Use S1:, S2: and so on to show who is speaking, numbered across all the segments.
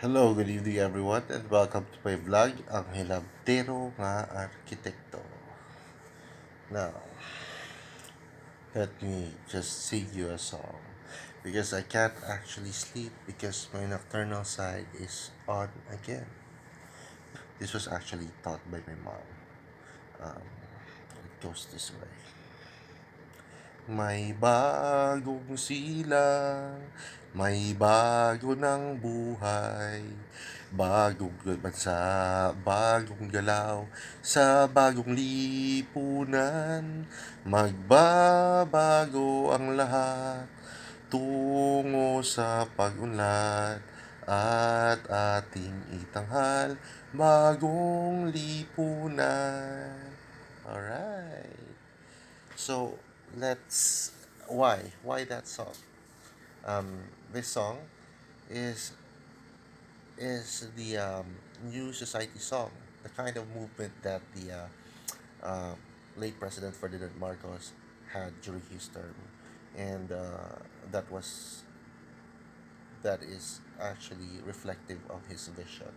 S1: Hello, good evening everyone and welcome to my vlog, ang Hilabtero nga Arkitekto. Now, let me just sing you a song because I can't actually sleep because my nocturnal side is on again. This was actually taught by my mom. It goes this way. May bagong silang, may bago ng buhay, bagong bansa, bagong galaw, sa bagong lipunan, magbabago ang lahat, tungo sa pag-unlad, at ating itanghal, bagong lipunan. Alright. So let's why that song? This song is the new society song, the kind of movement that the late President Ferdinand Marcos had during his term, and that is actually reflective of his vision.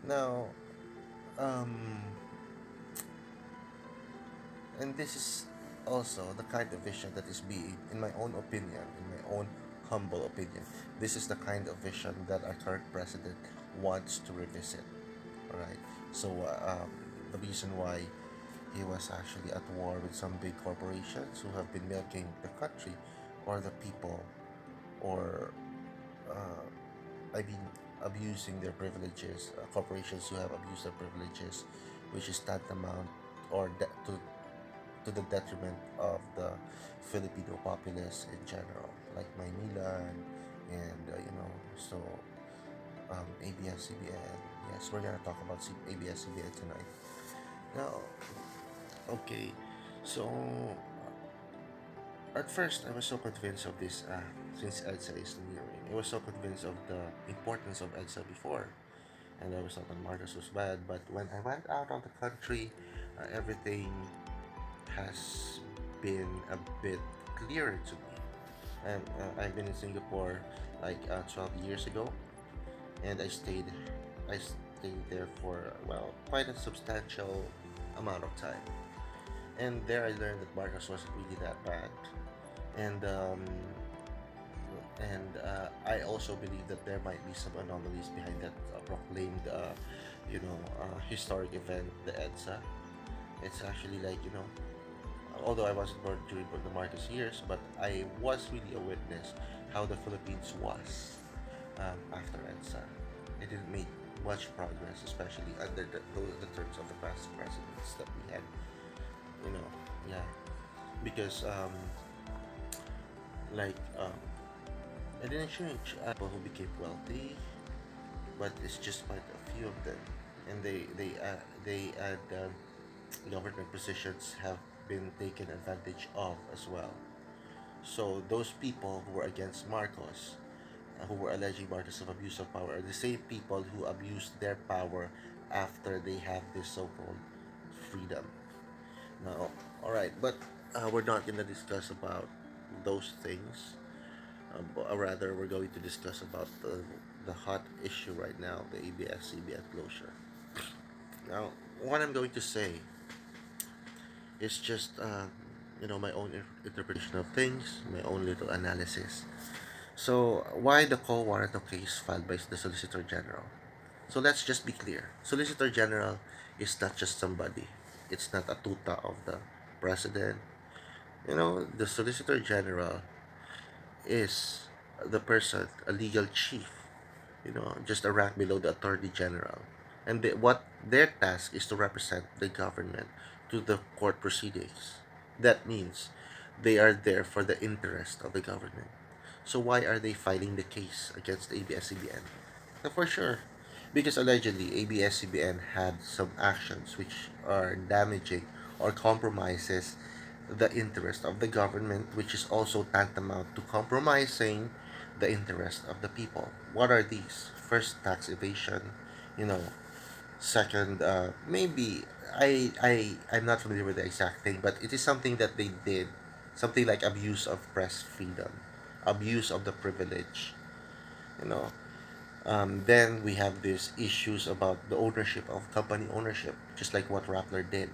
S1: Now, um, and this is also the kind of vision that is being, in my own opinion, in my own humble opinion, this is the kind of vision that our current president wants to revisit. All right. So the reason why he was actually at war with some big corporations who have been milking the country or the people, or uh, I mean, abusing their privileges, corporations who have abused their privileges, which is tantamount or to the detriment of the Filipino populace in general, like Maynila and so ABS-CBN. Yes, we're gonna talk about ABS-CBN tonight. Now, okay, so at first I was so convinced of this since EDSA is nearing. I was so convinced of the importance of EDSA before, and I was thought that Marcos was bad. But when I went out of the country, everything has been a bit clearer to me. I've been in Singapore like 12 years ago, and I stayed there for well quite a substantial amount of time. And there I learned that Marcos wasn't really that bad, and I also believe that there might be some anomalies behind that proclaimed historic event, the EDSA. It's actually like although I wasn't born during the Marcos years, but I was really a witness how the Philippines was after EDSA. It didn't make much progress, especially under the terms of the past presidents that we had. You know, yeah, because like it didn't change. People who became wealthy, but it's just quite a few of them, and they had government positions have been taken advantage of as well. So those people who were against Marcos, who were alleging Marcos of abuse of power, are the same people who abused their power after they have this so-called freedom. Now, all right, but we're not gonna discuss about those things. Rather, we're going to discuss about the hot issue right now, the ABS-CBN closure. Now, what I'm going to say is just my own interpretation of things, my own little analysis. So, why the co-warranto case filed by the Solicitor General? So let's just be clear. Solicitor General is not just somebody. It's not a tuta of the president. The Solicitor General is the person, a legal chief, just a rank below the Attorney General. And what their task is to represent the government to the court proceedings. That means they are there for the interest of the government. So why are they filing the case against ABS-CBN? For sure, because allegedly ABS-CBN had some actions which are damaging or compromises the interest of the government, which is also tantamount to compromising the interest of the people. What are these? First, tax evasion. You know, second, maybe I'm not familiar with the exact thing, but it is something that they did, something like abuse of press freedom, abuse of the privilege. You know, Then we have these issues about the ownership of company ownership, just like what Rappler did.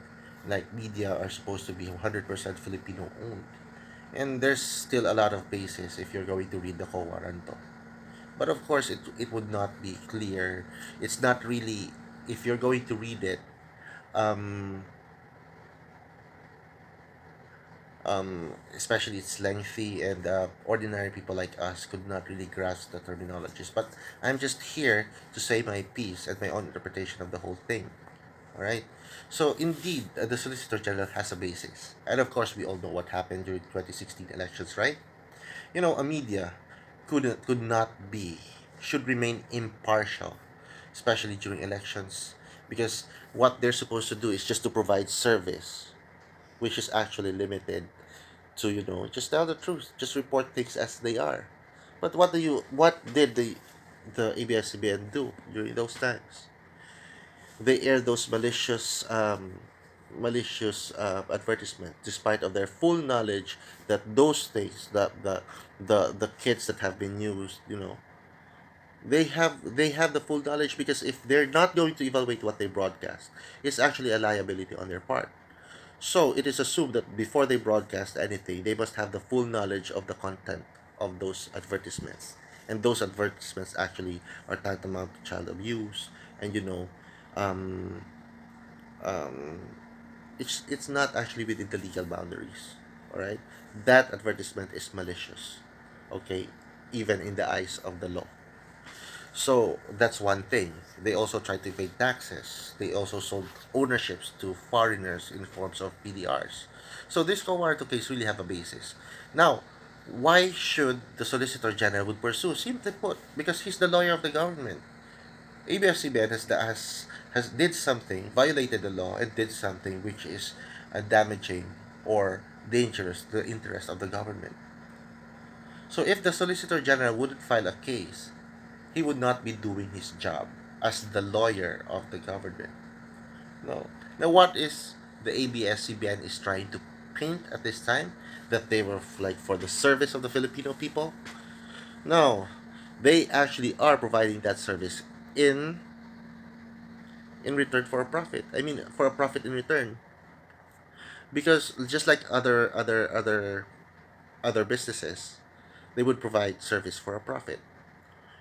S1: Like media are supposed to be 100% Filipino owned. And there's still a lot of bases if you're going to read the Kowaranto. But of course, it would not be clear. It's not really, if you're going to read it, um, especially it's lengthy and ordinary people like us could not really grasp the terminologies. But I'm just here to say my piece and my own interpretation of the whole thing. All right. So indeed, the Solicitor General has a basis, and of course, we all know what happened during 2016 elections, right? A media could not be, should remain impartial, especially during elections, because what they're supposed to do is just to provide service, which is actually limited to, just tell the truth, just report things as they are. But what did the ABS-CBN do during those times? They aired those malicious advertisement, despite of their full knowledge that those things, that the kids that have been used, they have the full knowledge, because if they're not going to evaluate what they broadcast, it's actually a liability on their part. So it is assumed that before they broadcast anything, they must have the full knowledge of the content of those advertisements. And those advertisements actually are tantamount to child abuse. And um, um, it's not actually within the legal boundaries. All right, that advertisement is malicious. Okay, even in the eyes of the law. So that's one thing. They also tried to evade taxes. They also sold ownerships to foreigners in forms of PDRs. So this Cowarto case really have a basis. Now, why should the Solicitor General would pursue? Simply put, because he's the lawyer of the government. ABS-CBN has did something, violated the law, and did something which is damaging or dangerous to the interest of the government. So if the Solicitor General wouldn't file a case, he would not be doing his job as the lawyer of the government. No. Now, what is the ABS-CBN is trying to paint at this time? That they were like for the service of the Filipino people? No. They actually are providing that service in in return for a profit. I mean, for a profit in return. Because just like other businesses, they would provide service for a profit.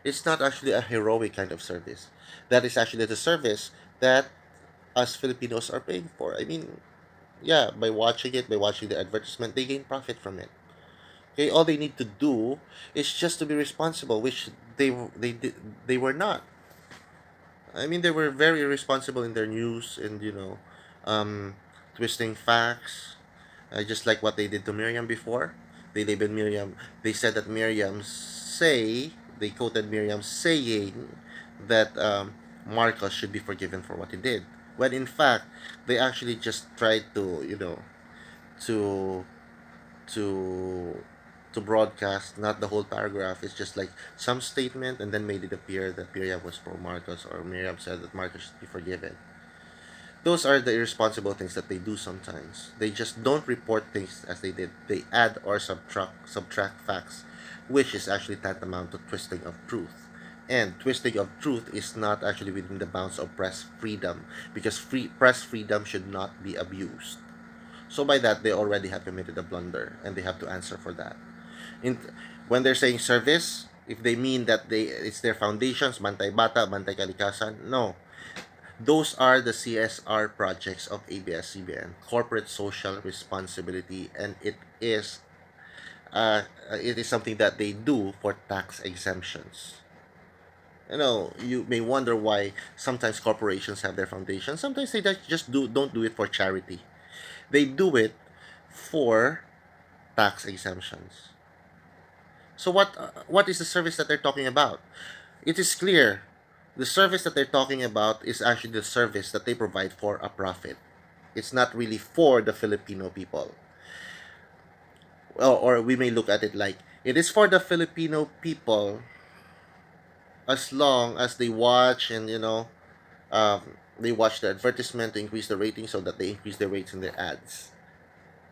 S1: It's not actually a heroic kind of service. That is actually the service that us Filipinos are paying for. I mean, yeah, by watching the advertisement, they gain profit from it. Okay, all they need to do is just to be responsible, which they were not. I mean, they were very irresponsible in their news and um, twisting facts, just like what they did to Miriam before. They labeled Miriam. They said that they quoted Miriam saying that Marcos should be forgiven for what he did. When in fact, they actually just tried to, to to to broadcast not the whole paragraph. It's just like some statement, and then made it appear that Miriam was pro Marcos, or Miriam said that Marcos should be forgiven. Those are the irresponsible things that they do sometimes. They just don't report things as they did. They add or subtract facts, which is actually tantamount to twisting of truth. And twisting of truth is not actually within the bounds of press freedom, because press freedom should not be abused. So by that, they already have committed a blunder, and they have to answer for that. In, when they're saying service, if they mean that it's their foundations, Bantay Bata, Bantay Kalikasan, no. Those are the CSR projects of ABS-CBN, corporate social responsibility, and it is something that they do for tax exemptions. You may wonder why sometimes corporations have their foundations. Sometimes they just don't do it for charity. They do it for tax exemptions. So what is the service that they're talking about? It is clear. The service that they're talking about is actually the service that they provide for a profit. It's not really for the Filipino people. Or we may look at it like it is for the Filipino people as long as they watch and they watch the advertisement to increase the rating, so that they increase the rates in their ads.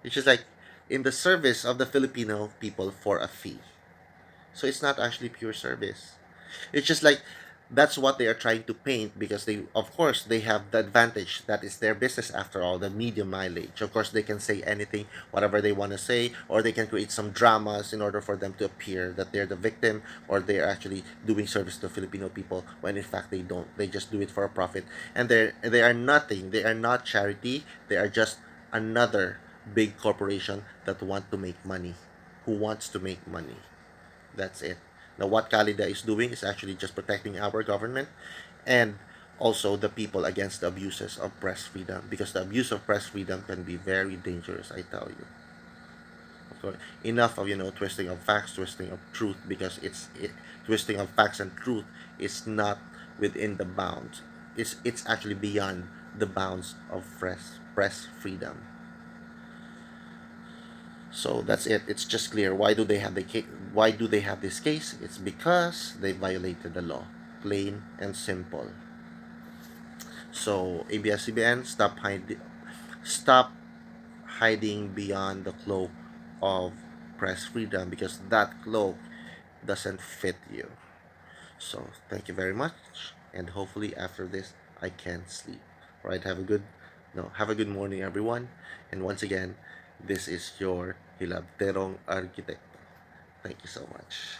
S1: It's just like in the service of the Filipino people for a fee. So it's not actually pure service. It's just like that's what they are trying to paint, because they, of course, they have the advantage that is their business after all, the media mileage. Of course, they can say anything, whatever they want to say, or they can create some dramas in order for them to appear that they're the victim, or they're actually doing service to Filipino people, when in fact they don't. They just do it for a profit, and they are nothing. They are not charity. They are just another big corporation that want to make money, who wants to make money. That's it. Now, what Calida is doing is actually just protecting our government and also the people against the abuses of press freedom, because the abuse of press freedom can be very dangerous, I tell you. Okay. Enough of, twisting of facts, twisting of truth, because twisting of facts and truth is not within the bounds. It's actually beyond the bounds of press freedom. So that's it. It's just clear. Why do they have the case? Why do they have this case? It's because they violated the law, plain and simple. So ABS-CBN, stop hiding beyond the cloak of press freedom, because that cloak doesn't fit you. So thank you very much, and hopefully after this I can sleep. All right, have a good, no, have a good morning, everyone. And once again, this is your Hilabterong Architect. Thank you so much.